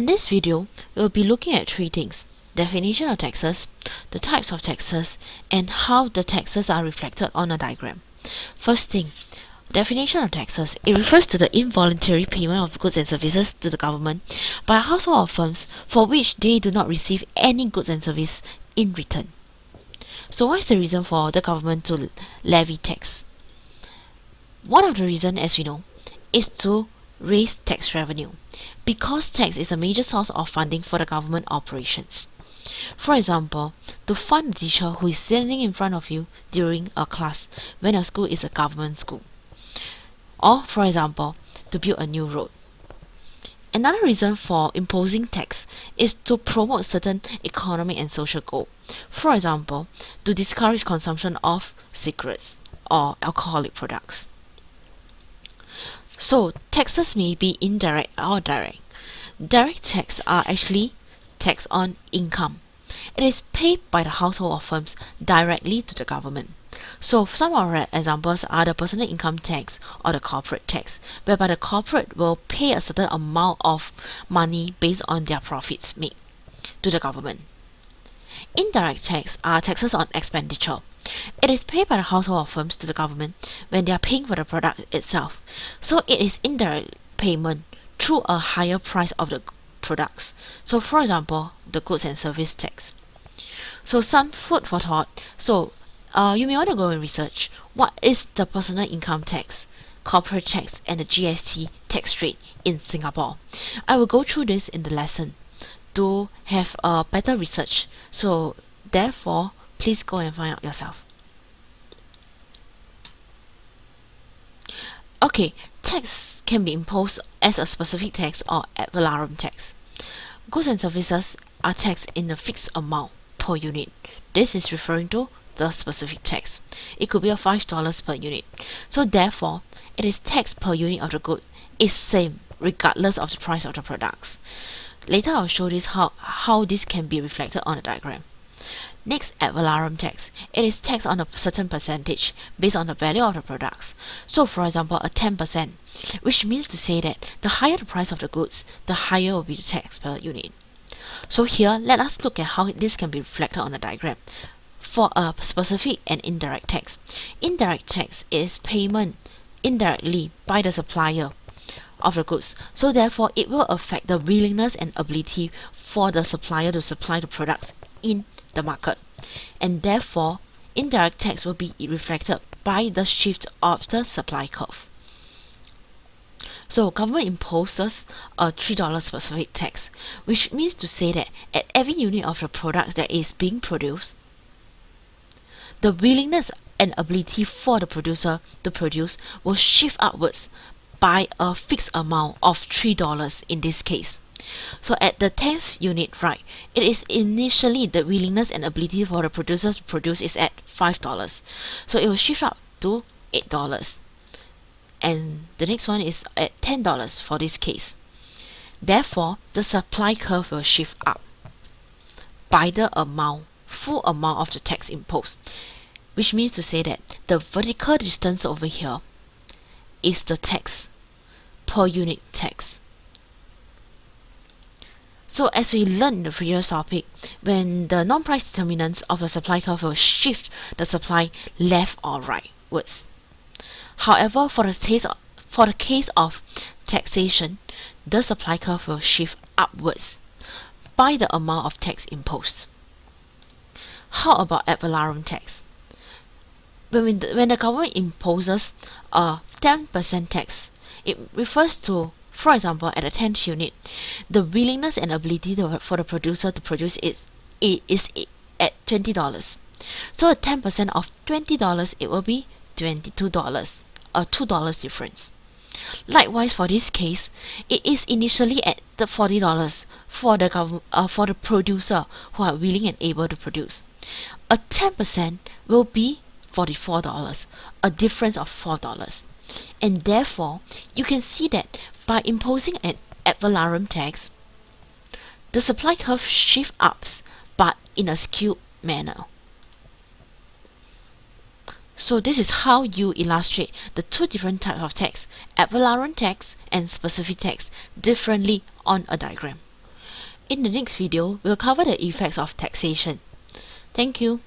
In this video, we'll be looking at three things: definition of taxes, the types of taxes, and how the taxes are reflected on a diagram. First thing, definition of taxes. It refers to the involuntary payment of goods and services to the government by a household or firms for which they do not receive any goods and service in return. So what is the reason for the government to levy tax? One of the reasons, as we know, is to raise tax revenue, because tax is a major source of funding for the government operations. For example, to fund a teacher who is standing in front of you during a class when a school is a government school. Or, for example, to build a new road. Another reason for imposing tax is to promote certain economic and social goals. For example, to discourage consumption of cigarettes or alcoholic products. So, taxes may be indirect or direct. Direct tax are actually tax on income. It is paid by the household or firms directly to the government. So, some of our examples are the personal income tax or the corporate tax, whereby the corporate will pay a certain amount of money based on their profits made to the government. Indirect tax are taxes on expenditure. It is paid by the household or firms to the government when they are paying for the product itself. So it is indirect payment through a higher price of the products. So for example, the goods and service tax. So some food for thought. So you may want to go and research what is the personal income tax, corporate tax, and the GST tax rate in Singapore. I will go through this in the lesson to have a better research. So therefore, please go and find out yourself. Okay, tax can be imposed as a specific tax or ad valorem tax. Goods and services are taxed in a fixed amount per unit. This is referring to the specific tax. It could be a $5 per unit. So therefore, it is tax per unit of the good is same regardless of the price of the products. Later I'll show this how this can be reflected on the diagram. Next, ad valorem tax. It is taxed on a certain percentage based on the value of the products. So for example, a 10%, which means to say that the higher the price of the goods, the higher will be the tax per unit. So here, let us look at how this can be reflected on the diagram. For a specific and indirect tax. Indirect tax is payment indirectly by the supplier of the goods. So therefore, it will affect the willingness and ability for the supplier to supply the products in the market. And therefore, indirect tax will be reflected by the shift of the supply curve. So government imposes a $3 specific tax, which means to say that at every unit of the products that is being produced, the willingness and ability for the producer to produce will shift upwards by a fixed amount of $3 in this case. So at the 10th unit, right, it is initially the willingness and ability for the producer to produce is at $5. So it will shift up to $8. And the next one is at $10 for this case. Therefore, the supply curve will shift up by the full amount of the tax imposed, which means to say that the vertical distance over here is the tax per unit tax. So as we learned in the previous topic, when the non-price determinants of the supply curve will shift the supply left or rightwards. However, for the case of taxation, the supply curve will shift upwards by the amount of tax imposed. How about ad valorem tax? When the government imposes a 10% tax, it refers to, for example, at the 10th unit, the willingness and ability for the producer to produce is at $20. So at 10% of $20, it will be $22, a $2 difference. Likewise, for this case, it is initially at the $40 for the producer who are willing and able to produce. A 10% will be $44, a difference of $4. And therefore, you can see that by imposing an ad valorem tax, the supply curve shifts up, but in a skewed manner. So this is how you illustrate the two different types of tax, ad valorem tax and specific tax, differently on a diagram. In the next video, we'll cover the effects of taxation. Thank you.